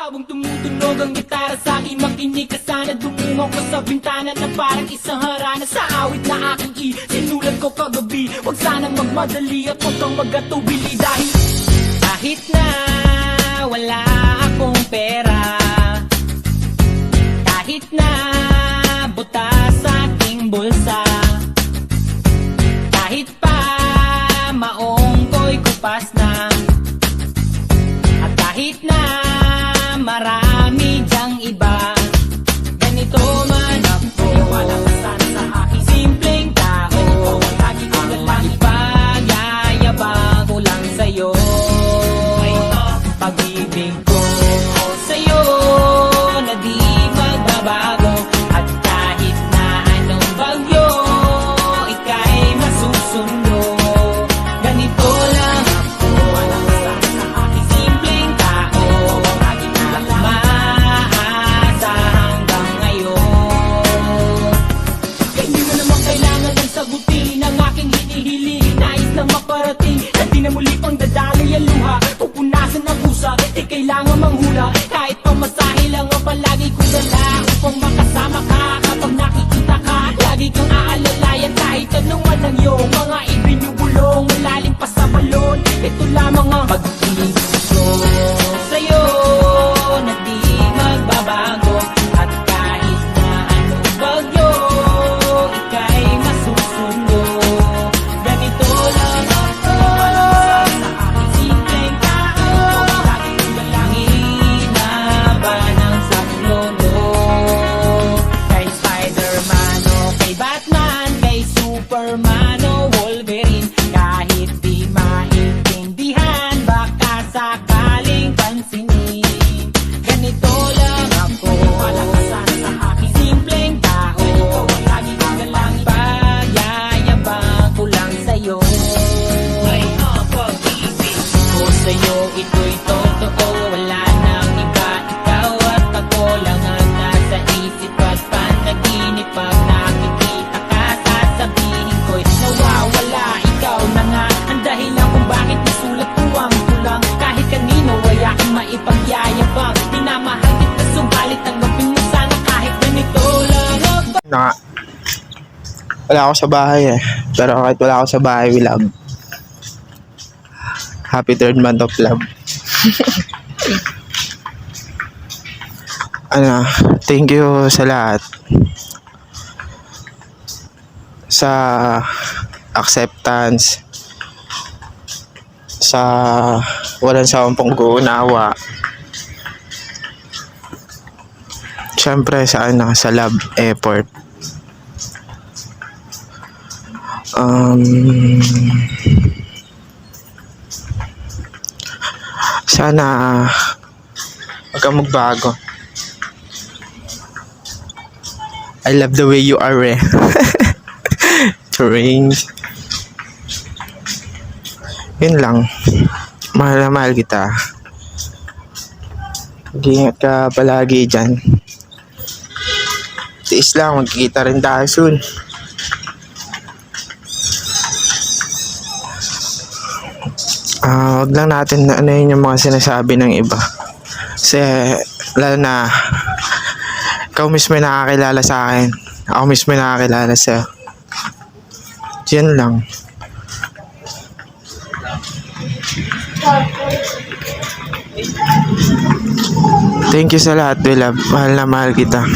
Habang tumutunog ang gitara sa aking makinig ka sana. Dumungan ko sa bintana na parang isang harana. Sa awit na aking sinulat ko kagabi. Huwag sanang magmadali at huwag kang magatubili. Dahil kahit na wala akong pera, kahit na butas sa aking bulsa, kahit pa maong ko'y kupas na, at kahit na marami dyang iba, ganito man ako. Wala ka sana sa aking simpleng tao. Lagi ko na lang ipag-yayabang ko lang sa'yo. Pag-ibig ko sa'yo na di magbabago. At kahit na anong bagyo, ika'y masusundo. Ganito lang ako. Wala ka sana sa aking simpleng tao. Lagi ko lang maasa hanggang ngayon. Kaya hindi mo naman kailangan ng sagutin ang aking hinihiling. Nais na maparating na di na muli pang dadaloy ang luha. Pupunasan ang pusa, di kailangan manghula. Kahit pamasahe lang ang palagi ko dala upang makasama ka kapag nakikita ka. Lagi kang aalalayan kahit anong ang iyong mga ibinubulong. Malalim pa sa balon, ito lamang ang pag-ibig ko sa'yo na di magbabago. At kahit na anong bagyo, ika'y masusundo. Ganito lang ako sa aking simpleng tao. Lagi ko na lang hinaban ang saklono. Kay Spider-Man o kay Batman, kay Superman o Wolverine, kahit di maintindihan, baka sakaling pansinin. Ganito lang ako. Wala ka sana sa aking simpleng tao. Lagi ko na lang ipag-yayabang ko lang sa'yo. Ay, pag-ibig ko sa'yo, ito'y totoo. Wala nang iba, ikaw at ako lang ang nasa isip at panaginip. Pag nakikita ka, sasabihin ko'y nawawala. Ikaw na nga ang dahilan kung bakit nasulat ko ang tulang. Kahit kanino ay aking maipagyayabang. Minamahal kita, subalit tanggapin mo sana kahit ganito lang ako. Na, wala ako sa bahay eh. Pero kahit wala ako sa bahay, we love. Happy 3rd month of love. Thank you sa lahat. Sa acceptance. Sa walang sawang pag-uunawa. Siyempre sa sa love, effort. Sana wag kang magbago. I love the way you are eh. Strange. Yun lang. Mahal na mahal kita. Mag-ingat ka palagi dyan. Tiis lang, magkikita rin tayo soon. Wag lang natin na yun yung mga sinasabi ng iba. Kasi lalo na ikaw mismo yung nakakilala sa akin. Ako mismo yung nakakilala sa'yo. Yan lang. Thank you sa lahat, we love. Mahal na mahal kita.